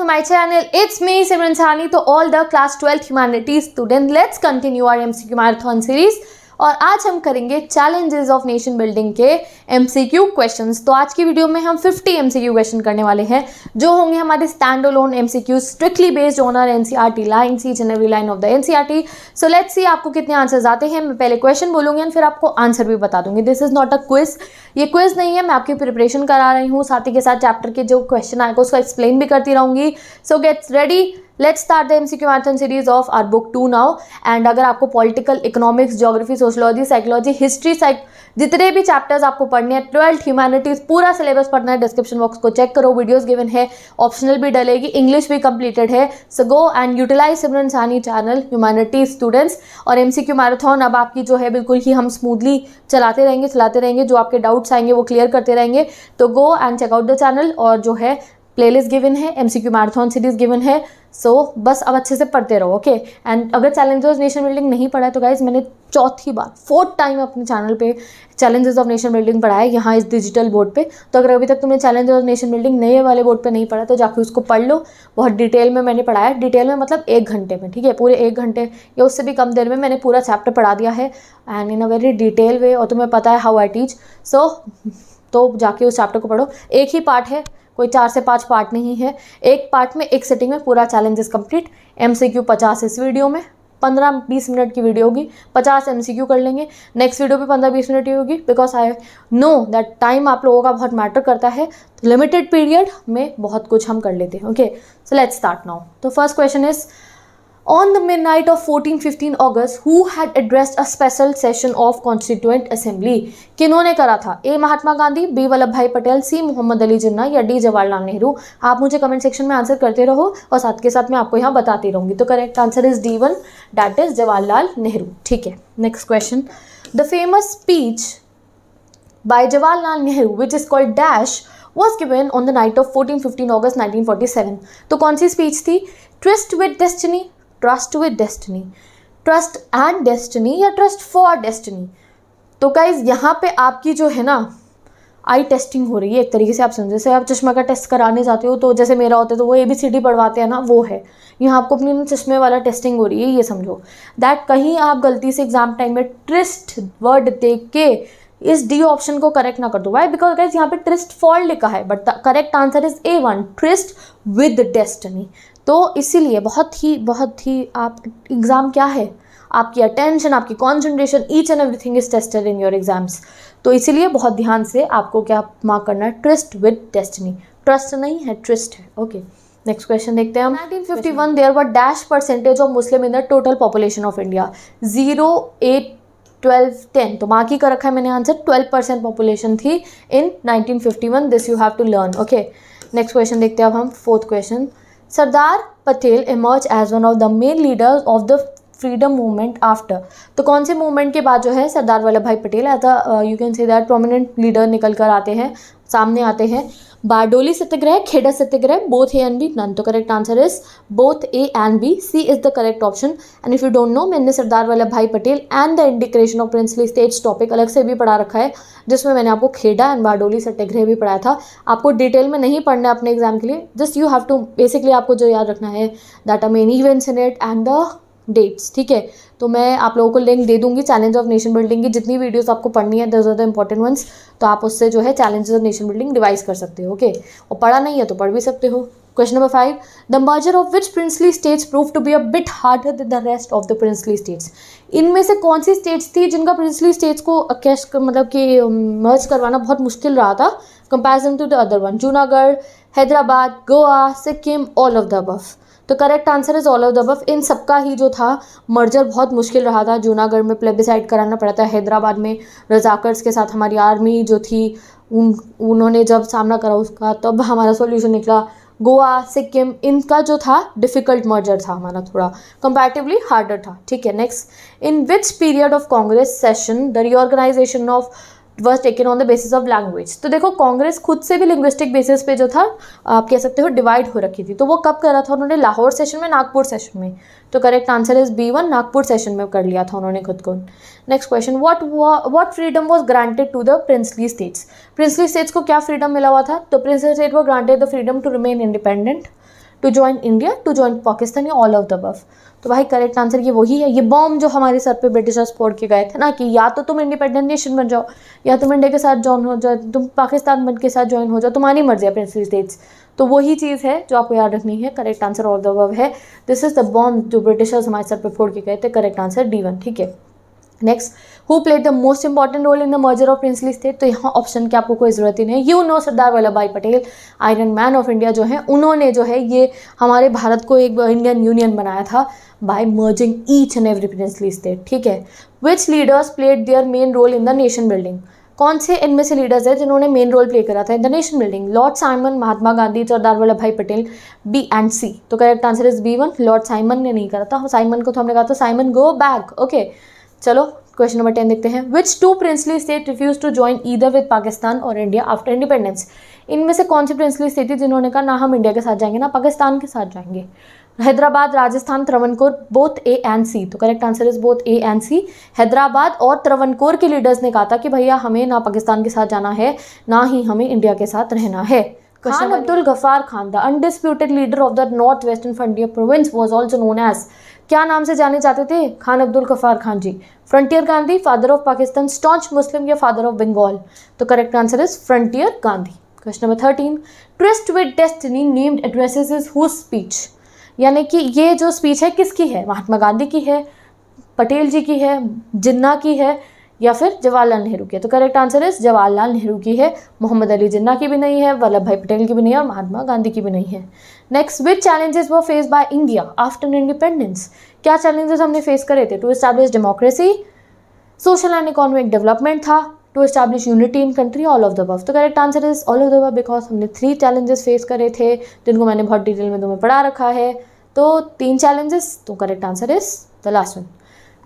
to my channel. It's me Simran Sahni. तो all the class 12th humanities student, let's continue our MCQ marathon series. और आज हम करेंगे challenges of nation building के MCQ questions. तो आज की वीडियो में हम 50 MCQ क्वेश्चन करने वाले हैं जो होंगे हमारे stand alone MCQ strictly based on our NCERT lines, each and every line of the NCERT। So let's see आपको कितने आंसर्स आते हैं। मैं पहले क्वेश्चन बोलूंगी और फिर आपको आंसर भी बता दूंगी। This is not a quiz, ये क्विज नहीं है, मैं आपकी प्रिपरेशन करा रही हूँ, साथ ही के साथ चैप्टर के जो क्वेश्चन आएगा उसको एक्सप्लेन भी करती रहूंगी। So gets ready, let's start the MCQ marathon series of our book 2 now. And अगर आपको political, economics, geography, sociology, psychology, history, जितने भी चैप्टर्स आपको पढ़ने हैं, 12th ह्यूमैनिटीज पूरा सिलेबस पढ़ना है, डिस्क्रिप्शन बॉक्स को चेक करो, वीडियोस गिवन है, ऑप्शनल भी डलेगी, इंग्लिश भी कंप्लीटेड है। So go and utilise Simran Sahni channel humanities students. और MCQ मैराथन अब आपकी जो है बिल्कुल ही हम स्मूथली चलाते रहेंगे, जो आपके डाउट्स आएंगे वो क्लियर करते रहेंगे। तो go and check out the channel, और जो है प्लेलिस्ट गिवन है, MCQ मैराथन सीरीज गिवन है। सो बस अब अच्छे से पढ़ते रहो, ओके। एंड अगर चैलेंजेस नेशन बिल्डिंग नहीं पढ़ा है तो गाइज मैंने चौथी बार 4th टाइम अपने चैनल पे चैलेंजेस ऑफ नेशन बिल्डिंग पढ़ा है, यहाँ इस डिजिटल बोर्ड पे। तो अगर अभी तक तुमने चैलेंजेस ऑफ नेशन बिल्डिंग नए वाले बोर्ड पे नहीं पढ़ा तो जाके उसको पढ़ लो। बहुत डिटेल में मैंने पढ़ाया, डिटेल में मतलब 1 घंटे में, ठीक है, पूरे 1 घंटे या उससे भी कम देर में मैंने पूरा चैप्टर पढ़ा दिया है, and in a very detail वे। और तुम्हें पता है हाउ आई टीच। सो तो जाके उस चैप्टर को पढ़ो। एक ही पार्ट है, कोई 4 से 5 पार्ट नहीं है। एक पार्ट में एक सिटिंग में पूरा चैलेंजेस कंप्लीट। MCQ 50 इस वीडियो में, 15-20 मिनट की वीडियो होगी, 50 MCQ कर लेंगे। नेक्स्ट वीडियो भी 15-20 मिनट की होगी, because I know that time आप लोगों का बहुत मैटर करता है। तो लिमिटेड पीरियड में बहुत कुछ हम कर लेते हैं, okay. So let's start now. तो first question is, On the midnight of 14-15 August, who had addressed a special session of Constituent Assembly? किन्होंने करा था? A. महात्मा गांधी, B. वल्लभ भाई पटेल, C. मोहम्मद अली जिन्ना या D. जवाहरलाल नेहरू? आप मुझे कमेंट सेक्शन में आंसर करते रहो और साथ के साथ मैं आपको यहाँ बताती रहूँगी। तो correct answer is D1, that is Jawaharlal Nehru, ठीक है। Next question, the famous speech by Jawaharlal Nehru, which is called Dash, was given on the night of 14-15 August 1947. तो कौन सी स्पीच थी? Trust with destiny, trust with destiny, trust and destiny या trust for destiny? तो guys यहाँ पे आपकी जो है ना आई टेस्टिंग हो रही है, एक तरीके से आप समझो। जैसे आप चश्मा का टेस्ट कराने जाते हो तो जैसे मेरा होता है तो वो ABCD पढ़वाते हैं ना, वो है यहाँ आपको अपने चश्मे वाला टेस्टिंग हो रही है, ये समझो। दैट कहीं आप गलती से एग्जाम टाइम में ट्रिस्ट वर्ड देख के इस D ऑप्शन को करेक्ट ना कर दो। वाई? बिकॉज गाइज यहाँ पे ट्रिस्ट फॉर लिखा है, but the correct answer is A1, tourist with destiny. तो इसीलिए बहुत ही आप एग्ज़ाम क्या है, आपकी अटेंशन, आपकी concentration, each and everything is tested in your exams. तो इसीलिए बहुत ध्यान से आपको क्या मार्क करना है, ट्रस्ट विद डेस्टिनी। ट्रस्ट नहीं है, ट्रिस्ट है, ओके। नेक्स्ट क्वेश्चन देखते हैं हम। 1951 there were dash percentage of Muslim in the total population of India? 0, 8, 12, 10। तो मार्क ही कर रखा है मैंने आंसर। 12% पॉपुलेशन थी in 1951। This you have to learn, okay. Next question देखते हैं अब हम, 4th question. Sardar Patel emerged as one of the main leaders of the freedom movement after? तो कौन से मूवमेंट के बाद जो है सरदार वल्लभ भाई Patel as a you can say that prominent leader निकल कर आते हैं, सामने आते हैं? Bardoli Satyagraha, Kheda Satyagraha, both A and B, none. तो correct answer is both A and B, C is the correct option. And if you don't know, मैंने सरदार वल्लभ भाई Patel and the integration of princely states topic अलग से भी पढ़ा रखा है, जिसमें मैंने आपको खेड़ा एंड बारडोली सत्याग्रह भी पढ़ाया था। आपको डिटेल में नहीं पढ़ना है अपने एग्जाम के लिए, just you have to basically आपको जो याद रखना है that are main events in it and the dates, ठीक है। तो मैं आप लोगों को लिंक दे दूंगी चैलेंज ऑफ नेशन बिल्डिंग की, जितनी वीडियोस आपको पढ़नी है, those are the important ones. तो आप उससे जो है challenges of nation building revise कर सकते हो, ओके। और पढ़ा नहीं है तो पढ़ भी सकते हो। Question number 5, the merger of which princely states prove to be a bit harder than the rest of the princely states? इनमें से कौन सी स्टेट्स थी जिनका प्रिंसली स्टेट्स को मतलब कि मर्ज करवाना बहुत मुश्किल रहा था comparison to the other one? Junagadh, Hyderabad, Goa, Sikkim, all of the above. तो correct answer is all of the above. इन सबका ही जो था मर्जर बहुत मुश्किल रहा था। जूनागढ़ में प्लेबिसाइड कराना पड़ा था, हैदराबाद में रजाकर्स के साथ हमारी आर्मी जो थी उन्होंने जब सामना करा उसका, तब हमारा सॉल्यूशन निकला। गोवा, सिक्किम, इनका जो था डिफ़िकल्ट मर्जर था हमारा, थोड़ा कंपैरेटिवली हार्डर था, ठीक है। Next, in which period of Congress session the reorganisation of was taken on the basis of language? तो देखो कांग्रेस खुद से भी लिंग्विस्टिक बेसिस पे जो था आप कह सकते हो डिवाइड हो रखी थी। तो वो कब करा था उन्होंने? लाहौर सेशन में, नागपुर सेशन में। तो correct answer is B1, Nagpur session में कर लिया था उन्होंने खुद को। Next question, what freedom was granted to the princely states? Princely states को क्या फ्रीडम मिला हुआ था? तो प्रिंसली स्टेट को granted the freedom to remain independent, to join India, to join Pakistan या ऑल ऑफ द अबव? तो भाई करेक्ट आंसर ये वही है। ये बॉम्ब जो हमारे सर पे ब्रिटिशर्स फोड़ के गए थे ना कि या तो तुम इंडिपेंडेंट नेशन बन जाओ, या तुम इंडिया के साथ ज्वाइन हो जाओ, तुम पाकिस्तान बन के साथ ज्वाइन हो जाओ, तुम्हारी मर्जी है प्रिंसली स्टेट्स। तो वही चीज़ है जो आपको याद रखनी है। Correct answer all the above है। दिस इज द बॉम्ब जो ब्रिटिशर्स हमारे सर पे फोड़ के गए थे। Correct answer D1। ठीक है, next, who played the most important role in the merger of princely state? तो यहाँ ऑप्शन की आपको कोई ज़रूरत ही नहीं है। यू नो सरदार वल्लभ भाई Patel, iron Man of India जो है, उन्होंने जो है ये हमारे भारत को एक इंडियन यूनियन बनाया था by merging each and every princely state. ठीक है, which leaders played their main role in the nation building? कौन से इनमें से लीडर्स हैं जिन्होंने मेन रोल प्ले करा था in the nation building? Lord Simon, Mahatma Gandhi, Sardar Vallabh भाई पटेल, B एंड C। तो correct answer is B1। Lord Simon ने नहीं करा था। साइमन को तो हमने कहा था साइमन गो बैक। ओके, चलो क्वेश्चन नंबर 10 देखते हैं। Which two princely state refuse to join either with Pakistan और इंडिया आफ्टर इंडिपेंडेंस? इनमें से कौन सी प्रिंसली स्टेट थी जिन्होंने कहा ना हम इंडिया के साथ जाएंगे ना पाकिस्तान के साथ जाएंगे? Hyderabad, Rajasthan, Travancore, both A and C। तो correct answer is both A and C। Hyderabad और त्रवणकोर के लीडर्स ने कहा था कि भैया हमें ना पाकिस्तान के साथ जाना है, ना ही हमें इंडिया के साथ रहना है। Khan Abdul Ghaffar Khan, the undisputed leader of the north western frontier province, was also known as, क्या नाम से जाने जाते थे Khan Abdul Ghaffar Khan ji? Frontier Gandhi, father of Pakistan, staunch Muslim या फादर ऑफ बंगाल? तो correct answer is frontier Gandhi. Question number 13, tryst with destiny named addresses is whose speech? यानी कि ये जो स्पीच है किसकी है? महात्मा गांधी की है, पटेल जी की है, जिन्ना की है, या फिर जवाहरलाल नेहरू की है? तो correct answer is Jawaharlal Nehru की है। मोहम्मद अली जिन्ना की भी नहीं है, वल्लभ भाई पटेल की भी नहीं है, और महात्मा गांधी की भी नहीं है। Next, which challenges were faced by India after independence? क्या चैलेंजेस हमने फेस करे थे? To establish democracy, social and economic development था, to establish unity in country, all of the above? तो correct answer is all of the above, because हमने 3 challenges face करे थे जिनको मैंने बहुत डिटेल में तुम्हें पढ़ा रखा है। तो 3 चैलेंजेस, तो correct answer is the last one.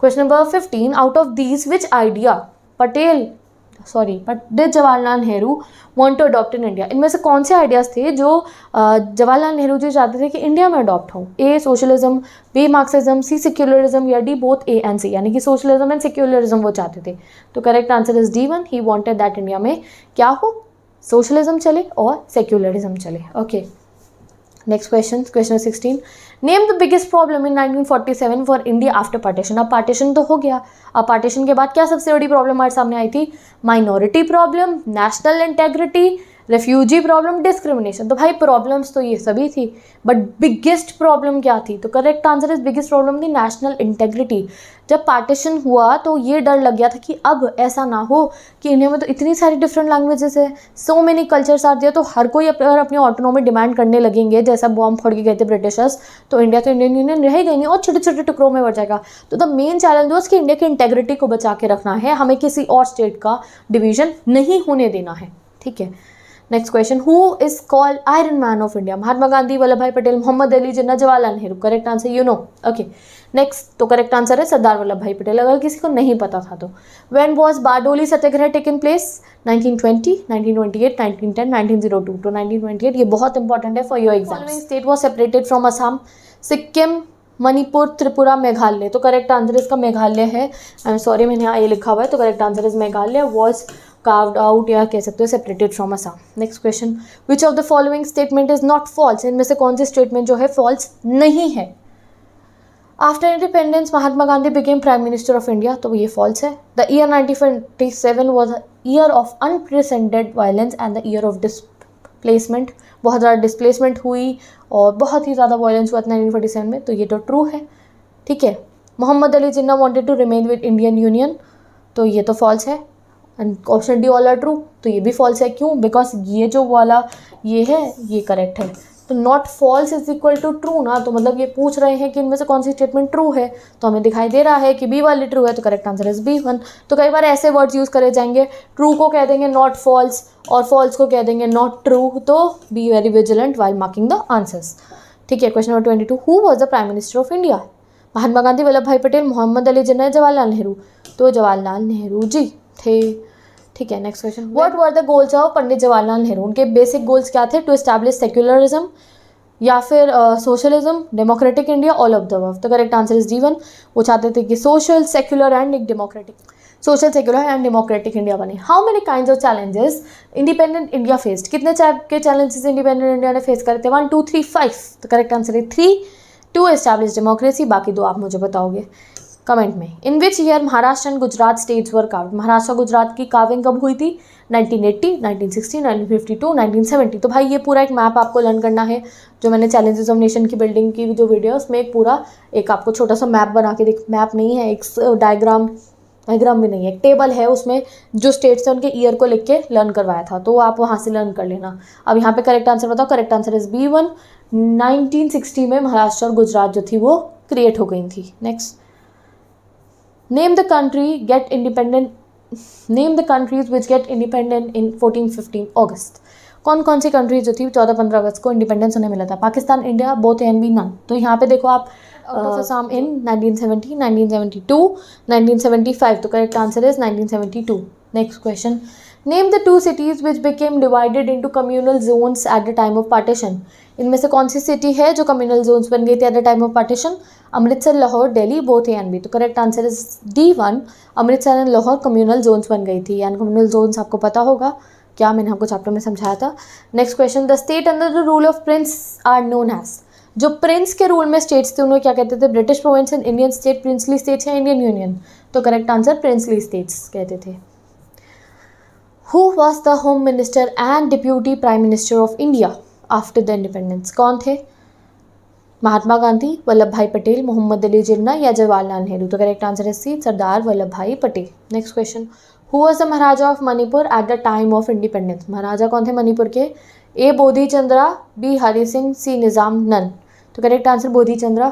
Question number 15, out of these which idea did Jawaharlal Nehru want to adopt in India? इनमें से कौन से आइडियाज़ थे जो जवाहरलाल नेहरू जी चाहते थे कि इंडिया में अडॉप्ट हो? A socialism, B Marxism, C secularism, या D both A and C? यानी कि सोशलिज्म एंड सेक्युलरिज्म वो चाहते थे। तो correct answer is D1। He wanted that India में क्या हो, सोशलिज्म चले और सेक्युलरिज्म चले। Okay, next question, question 16, name the biggest problem in 1947 for India after partition? अब पार्टीशन तो हो गया, अब पार्टीशन के बाद क्या सबसे बड़ी प्रॉब्लम हमारे सामने आई थी? Minority problem, national integrity, refugee problem, discrimination. तो भाई प्रॉब्लम्स तो ये सभी थी, बट बिगेस्ट प्रॉब्लम क्या थी? तो correct answer is biggest problem थी नेशनल इंटेग्रिटी। जब पार्टीशन हुआ तो ये डर लग गया था कि अब ऐसा ना हो कि इंडिया में तो इतनी सारी डिफरेंट लैंग्वेजेस है, so many cultures are there, तो हर कोई अपनी ऑटोनॉमी डिमांड करने लगेंगे जैसा बॉम्ब फोड़ के गए थे ब्रिटिशर्स, तो इंडिया तो इंडियन यूनियन रहेगा ही नहीं और छोटे छोटे टुकड़ों में बढ़ जाएगा। तो द मेन चैलेंज वॉज कि इंडिया की इंटेग्रिटी को बचा के रखना है, हमें किसी और स्टेट का डिवीजन नहीं होने देना है। ठीक है, next question, who is called Iron Man of India? Mahatma Gandhi, Vallabh भाई Patel, Mohammad Ali Jinnah, Jawaharlal Nehru? Correct answer you know. Okay, next, तो करेक्ट आंसर है सरदार वल्लभ भाई पटेल, अगर किसी को नहीं पता था तो। When was Bardoli Satyagraha taken place? 1920, 1928, 1910, 1902। तो 1928 ये बहुत इंपॉर्टेंट है for your exam. State was separated from Assam, Sikkim, Manipur, Tripura, Meghalaya? तो करेक्ट आंसर इसका मेघालय है। आई एम सॉरी, मैंने यहाँ ये लिखा हुआ है, तो correct answer is Meghalaya was carved out या कह सकते हो separated from Assam. Next question, which of the following statement is not false? इनमें से कौन सी स्टेटमेंट जो है फॉल्स नहीं है? After independence Mahatma Gandhi became prime minister of India, तो ये फॉल्स है। The year 1947 was year of unprecedented violence and the year of displacement, बहुत ज़्यादा डिस्प्लेसमेंट हुई और बहुत ही ज़्यादा वायलेंस हुआ था 1947 में, तो ये तो ट्रू है। ठीक है, Mohammad Ali Jinnah wanted to remain with Indian union, तो ये तो फॉल्स है। And option D all are true, तो ये भी फॉल्स है। क्यों? बिकॉज ये जो वाला ये है ये करेक्ट है, तो not false is equal to true ना, तो मतलब ये पूछ रहे हैं कि इनमें से कौन सी स्टेटमेंट ट्रू है, तो हमें दिखाई दे रहा है कि बी वाली ट्रू है, तो करेक्ट आंसर इज B1। तो कई बार ऐसे वर्ड्स यूज़ करे जाएंगे, ट्रू को कह देंगे नॉट फॉल्स और फॉल्स को कह देंगे नॉट ट्रू, तो be very vigilant while marking the answers. ठीक है, question number 22, who was the prime minister of India? Mahatma Gandhi, Vallabh भाई पटेल, मोहम्मद अली जिन्ना, जवाहरलाल नेहरू? तो जवाहरलाल नेहरू जी थे। ठीक है, next question, what were the goals of Pandit Jawaharlal Nehru? उनके बेसिक गोल्स क्या थे? टू एस्टैब्लिश सेक्युलरिज्म या फिर socialism, democratic India, all of the above? तो करेक्ट आंसर इज D1। वो चाहते थे कि सोशल, सेक्युलर एंड एक democratic. Social secular and democratic India बने। How many kinds of challenges independent India faced, कितने टाइप के चैलेंजेस इंडिपेंडेंट इंडिया ने फेस करे थे? 1 2 3 5। तो करेक्ट आंसर है 3। 2 एस्टैब्लिश डेमोक्रेसी, बाकी 2 आप मुझे बताओगे कमेंट में। In which year Maharashtra and Gujarat states were carved, Maharashtra Gujarat की कार्विंग कब हुई थी? 1980, 1960, 1952, 1970। तो भाई ये पूरा एक मैप आपको लर्न करना है, जो मैंने चैलेंजेस ऑफ नेशन की बिल्डिंग की जो वीडियो है उसमें एक पूरा एक आपको छोटा सा मैप बना के दिख, मैप नहीं है, एक डायग्राम भी नहीं है, एक टेबल है, उसमें जो स्टेट्स हैं उनके ईयर को लिख के लर्न करवाया था, तो आप वहाँ से लर्न कर लेना। अब यहाँ पे करेक्ट आंसर बताओ। Correct answer is B1। 1960 में महाराष्ट्र और गुजरात जो थी वो क्रिएट हो गई थी। Next, name the countries which get independent in 14-15 August. कौन कौन सी कंट्रीज जो थी 14-15 अगस्त को इंडिपेंडेंस उन्हें मिला था? Pakistan, India, both and B, none. तो यहाँ पे देखो आप असम इन 1970, 1972, 1975। तो correct answer is 1972। Next question, name the 2 cities which became divided into communal zones at the time of partition। इनमें से कौन सी सिटी है जो कम्युनल जोन्स बन गई थी at the time of partition? Amritsar, Lahore, Delhi, both A and B. तो correct answer is D1। Amritsar and Lahore communal zones बन गई थी, एंड कम्युनल जोन्स आपको पता होगा क्या, मैंने आपको चैप्टर में समझाया था। Next question, the state under the rule of prince are known as. जो प्रिंस के रूल में स्टेट्स थे उन्हें क्या कहते थे? British province and Indian state, princely states या इंडियन यूनियन? तो करेक्ट आंसर प्रिंसली स्टेट्स कहते थे। Who was the home minister and deputy prime minister of India after the independence? कौन थे? महात्मा गांधी, वल्लभ भाई पटेल, मोहम्मद अली जिन्ना या जवाहरलाल नेहरू? तो करेक्ट आंसर है सी, सरदार वल्लभ भाई Patel. Next question, who was the maharaja of Manipur at the time of independence? Maharaja कौन थे मणिपुर के? A Bodhi Chandra, B Hari Singh, C Nizam, none. तो करेक्ट आंसर बोधी चंद्रा,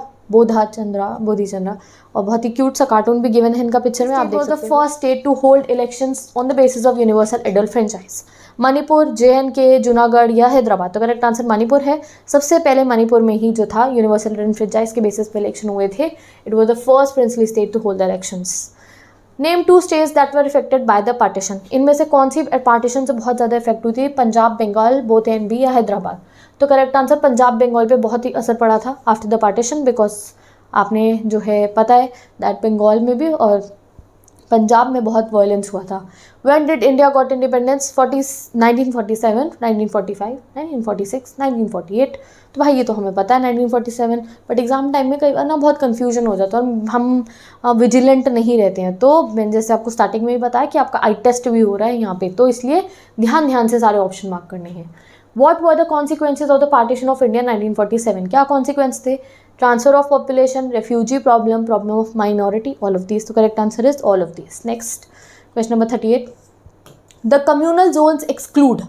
और बहुत ही क्यूट सा कार्टून भी गिवन है इनका पिक्चर में, आप देख सकते हैं। The first state to hold elections on the basis of universal adult franchise? Manipur, JNK, Junagadh या हैदराबाद? तो करेक्ट आंसर मणिपुर है। सबसे पहले मणिपुर में ही जो था यूनिवर्सल एडल्ट फ्रेंचाइज के बेसिस पे इलेक्शन हुए थे। It was the first princely state to hold the elections. Name 2 states that were affected by the partition. इनमें से कौन सी पार्टीशन से बहुत ज़्यादा इफेक्ट हुई थी? Punjab, Bengal, both and B या हैदराबाद? तो करेक्ट आंसर पंजाब बंगाल पे बहुत ही असर पड़ा था आफ्टर द पार्टीशन, बिकॉज आपने जो है पता है दैट बंगाल में भी और पंजाब में बहुत वायलेंस हुआ था। When did India got independence? 1947, 1945, 1946, 1948? तो भाई ये तो हमें पता है 1947, बट एग्जाम टाइम में कई बार ना बहुत कन्फ्यूजन हो जाता है और हम विजिलेंट नहीं रहते हैं। तो मैंने जैसे आपको स्टार्टिंग में ही बताया कि आपका आई टेस्ट भी हो रहा है यहाँ पे, तो इसलिए ध्यान से सारे ऑप्शन मार्क करने हैं। What were the consequences of the partition of India 1947? क्या consequence थे? Transfer of population, refugee problem, problem of minority, all of these. So correct answer is all of these. Next, question number 38. The communal zones exclude.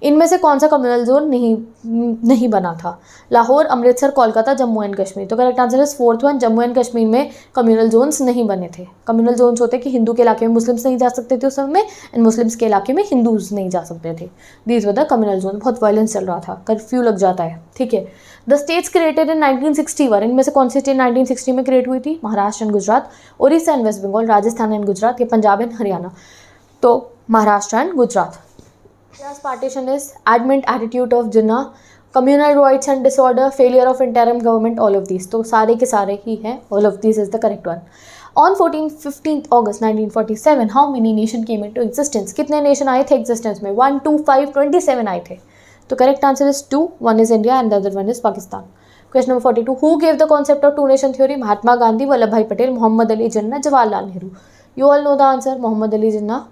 इनमें से कौन सा communal zone नहीं बना था? Lahore, Amritsar, Kolkata, Jammu and Kashmir? तो correct answer is 4th one, Jammu and Kashmir में communal Jones नहीं बने थे। कम्युनल जोन्स होते कि हिंदू के इलाके में मुस्लिम्स नहीं जा सकते थे उस समय में, एंड मुस्लिम्स के इलाके में हिंदूज नहीं जा सकते थे। These were the communal zone. बहुत वायलेंस चल रहा था, कर्फ्यू लग जाता है, ठीक है। द स्टेट्स क्रिएटेड इन 1961, इनमें से कौन सी स्टेट 1960 में क्रिएट हुई थी? Maharashtra and Gujarat, Orissa and West Bengal, Rajasthan and Gujarat या पंजाब एंड हरियाणा? तो Maharashtra and Gujarat. India's partition is adamant attitude of Jinnah, communal rights and disorder, failure of interim government, all of these. तो सारे के सारे ही हैं, all of these is the correct one. On 15th August 1947, how many nation came into existence? कितने nation आए थे existence में? 1, 2, 5, 27 आए थे। तो correct answer is 2, 1 is India and the other one is Pakistan. Question number 42, who gave the concept of 2 nation theory? Mahatma Gandhi, Vallabh भाई Patel, Mohammad Ali Jinnah, Jawaharlal Nehru? You all know the answer, Mohammed Ali Jinnah.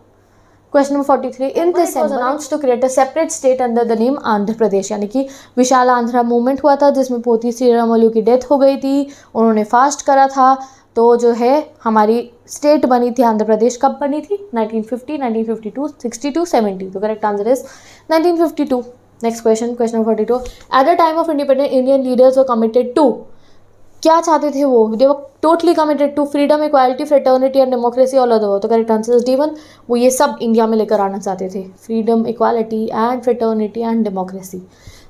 Question number 43, in this was announced to create a separate state under the name Andhra Pradesh, यानी कि विशाल Andhra movement हुआ था जिसमें पोती श्रीरामुलु की death हो गई थी, उन्होंने फास्ट करा था, तो जो है हमारी स्टेट बनी थी आंध्र प्रदेश। कब बनी थी? 1950, 1952, 62, 70? तो correct answer is 1952। Next question, question number 42, at the time of independence Indian leaders were committed to, क्या चाहते थे वो? They were totally committed to freedom, equality, fraternity and democracy, all of the. तो करेक्ट आंसर इज D1, वो ये सब India में लेकर आना चाहते थे, freedom, equality and fraternity and democracy.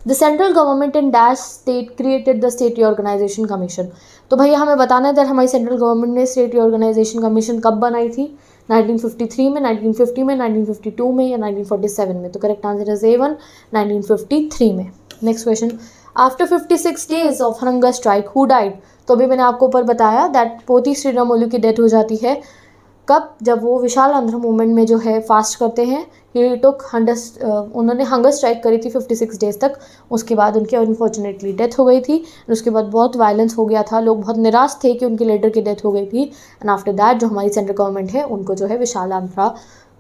The central government in dash state created the state reorganisation commission. तो भैया हमें बताना है हमारी सेंट्रल गवर्नमेंट ने स्टेट रीऑर्गेनाइजेशन कमीशन कब बनाई थी? 1953 में, 1950 में, 1952 में या 1947 में? तो करेक्ट आंसर इज A1, 1953 में। Next question, after 56 days of hunger strike who died? तो अभी मैंने आपको ऊपर बताया दैट पोती श्रीरामुलु की डेथ हो जाती है कब, जब वो विशाल आंध्र मूवमेंट में जो है फास्ट करते हैं। ही टुक उन्होंने हंगर स्ट्राइक करी थी 56 डेज तक। उसके बाद उनकी अनफॉर्चुनेटली डेथ हो गई थी। उसके बाद बहुत वायलेंस हो गया था, लोग बहुत निराश थे कि उनके लीडर की डेथ हो गई थी। एंड आफ्टर दैट जो हमारी सेंट्रल गवर्नमेंट है उनको जो है विशाल आंध्रा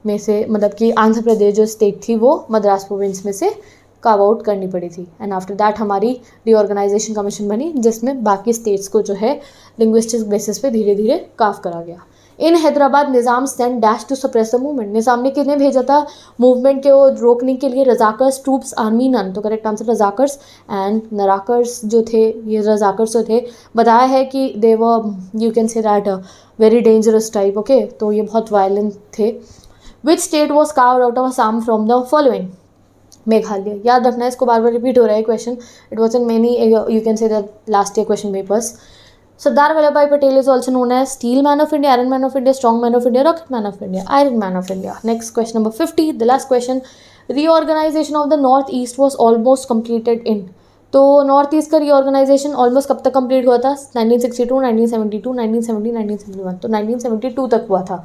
में से, मतलब कि आंध्र प्रदेश जो स्टेट थी वो मद्रास प्रोविंस में से कार्व आउट करनी पड़ी थी। एंड आफ्टर दैट हमारी रीऑर्गेनाइजेशन कमीशन बनी, जिसमें बाकी स्टेट्स को जो है लिंग्विस्टिक बेसिस पे धीरे धीरे कार्व करा गया। In Hyderabad Nizam send dash to suppress the movement. Nizam ने किन्हें भेजा था मूवमेंट के वो रोकने के लिए? Razakars, troops, army, none. तो करेक्ट आंसर रजाकर्स एंड नराकर्स जो थे, ये रजाकर्स जो थे, बताया है कि they were, you can say that very dangerous type. Okay, तो ये बहुत वायलेंट थे। Which state was carved out of Assam from the following? Meghalaya. याद रखना है, इसको बार बार रिपीट हो रहा है question. It was in many, you can say that last year question papers. Sardar Vallabhbhai Patel is also known as Steel Man of India, Iron Man of India, Strong Man of India, Rocket Man of India, Iron Man of India. Next question number 50, the last question. Reorganization of the North East was almost completed in. तो north east का reorganisation almost कब तक complete हुआ था? 1962, 1972, 1970, 1971। तो 1972 तक हुआ था।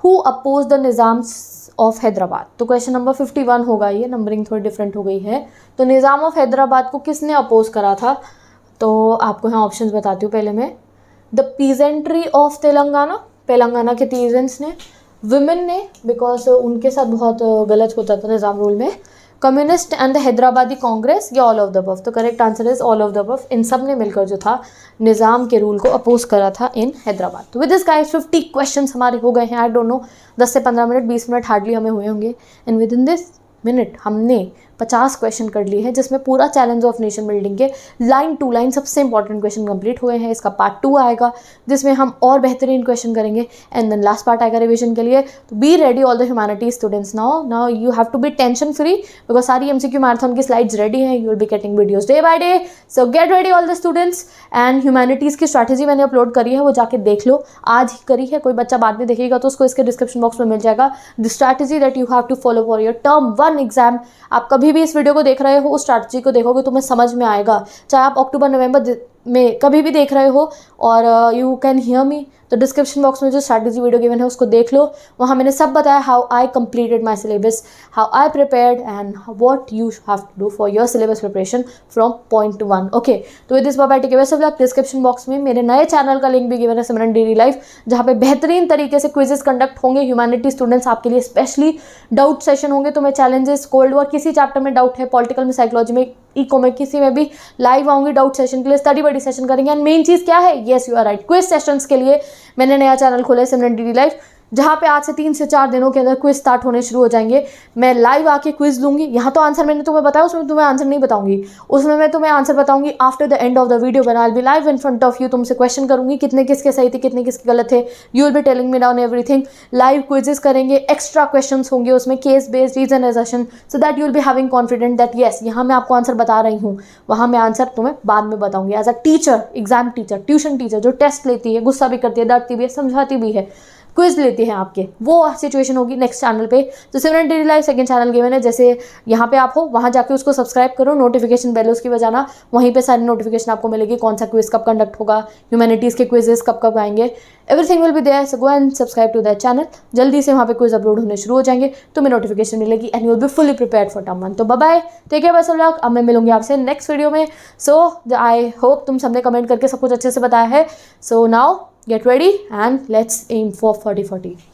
Who opposed the Nizams of Hyderabad? तो क्वेश्चन नंबर 51 होगा ये, नंबरिंग थोड़ी डिफरेंट हो गई है। तो निज़ाम ऑफ हैदराबाद को किसने अपोज करा था? तो आपको यहाँ ऑप्शंस बताती हूँ पहले मैं। The peasantry of Telangana, Telangana के पीजेंट्स ने। विमेन ने, बिकॉज उनके साथ बहुत गलत होता था निज़ाम रूल में। Communist and the Hyderabadi Congress, या ऑल ऑफ द अबव? तो correct answer is all of the above. इन सब ने मिलकर जो था निज़ाम के रूल को अपोज करा था इन हैदराबाद। तो विद दिस गाइस 50 क्वेश्चंस हमारे हो गए हैं। आई डोंट नो 10 से 15 मिनट, 20 मिनट हार्डली हमें हुए होंगे। And with in this minute हमने 50 क्वेश्चन कर लिए हैं, जिसमें पूरा चैलेंज ऑफ नेशन बिल्डिंग के लाइन टू लाइन सबसे इंपॉर्टेंट क्वेश्चन कंप्लीट हुए हैं। इसका पार्ट 2 आएगा, जिसमें हम और बेहतरीन क्वेश्चन करेंगे। एंड देन लास्ट पार्ट आएगा रिवीजन के लिए। तो be ready all the humanities students, now you have to be tension free, because सारी एमसीक्यू मैराथन की स्लाइड्स रेडी हैं। You will be getting videos day by day. So get ready all the students. And humanities की strategy मैंने upload करी है, वो जाके देख लो। आज ही करी है, कोई बच्चा बाद में देखेगा तो उसको इसके डिस्क्रिप्शन बॉक्स में मिल जाएगा। The strategy that you have to follow for your term 1 exam. आप कभी भी इस वीडियो को देख रहे हो, उस स्ट्रैटेजी को देखोगे तुम्हें समझ में आएगा। चाहे आप अक्टूबर नवंबर में कभी भी देख रहे हो, और यू कैन हियर मी, तो डिस्क्रिप्शन बॉक्स में जो स्ट्रैटेजी वीडियो गिवन है उसको देख लो। वहाँ मैंने सब बताया, how I completed my syllabus, how I prepared and what you have to do for your syllabus preparation from point 1। Okay, तो with this bye take best of luck. Description box में मेरे नए चैनल का link भी given है, सिमरन daily life, जहाँ पे बेहतरीन तरीके से क्विजेस कंडक्ट होंगे ह्यूमैनिटी स्टूडेंट्स आपके लिए। स्पेशली डाउट सेशन होंगे, तुम्हें चैलेंजेस, कोल्ड वॉर, किसी चैप्टर में डाउट है, पॉलिटिकल में, साइकोलॉजी में, इको में, किसी में भी लाइव आऊंगी डाउट सेशन के लिए। स्टडी बडी सेशन करेंगे। एंड मेन चीज़ क्या है? Yes you are right, quiz sessions के लिए मैंने नया चैनल खोला है सिमरन डेली लाइफ, जहाँ पे आज से 3 से 4 दिनों के अंदर क्विज स्टार्ट होने शुरू हो जाएंगे। मैं लाइव आके क्विज दूंगी। यहाँ तो आंसर मैंने तुम्हें बताया, उसमें तुम्हें आंसर नहीं बताऊंगी, उसमें मैं तुम्हें आंसर बताऊंगी after the end of the video. When I will be live in front of you, तुमसे क्वेश्चन करूंगी, कितने किसके सही थे, कितने किसके गलत थे। You will be telling me down everything. Live quizzes करेंगे, एक्स्ट्रा क्वेश्चन होंगे उसमें, case based, regionalisation, so that you will be having confident that yes, यहाँ मैं आपको आंसर बता रही हूँ, वहाँ मैं आंसर तुम्हें बाद में बताऊंगी। As a teacher, exam teacher, tuition teacher, जो टेस्ट लेती है, गुस्सा भी करती है, डांटती भी है, समझाती भी है, क्विज लेती हैं आपके, वो सिचुएशन होगी नेक्स्ट चैनल पे। तो Simran daily life second channel given है, जैसे यहाँ पे आप हो वहाँ जाके उसको सब्सक्राइब करो, नोटिफिकेशन बेल उसकी बजाना, वहीं पे सारी नोटिफिकेशन आपको मिलेगी, कौन सा क्विज कब कंडक्ट होगा, ह्यूमैनिटीज़ के क्विजेस कब कब आएंगे, everything will be there. So go and subscribe to that channel. जल्दी से वहाँ पे क्विज अपलोड होने शुरू हो जाएंगे, तुम्हें नोटिफिकेशन मिलेगी and you will be fully prepared for term 1। तो bye bye, take care, best of luck. अब मैं मिलूंगी आपसे नेक्स्ट वीडियो में। सो आई होप तुम सबने कमेंट करके सब कुछ अच्छे से बताया है। So now get ready and let's aim for 40-40.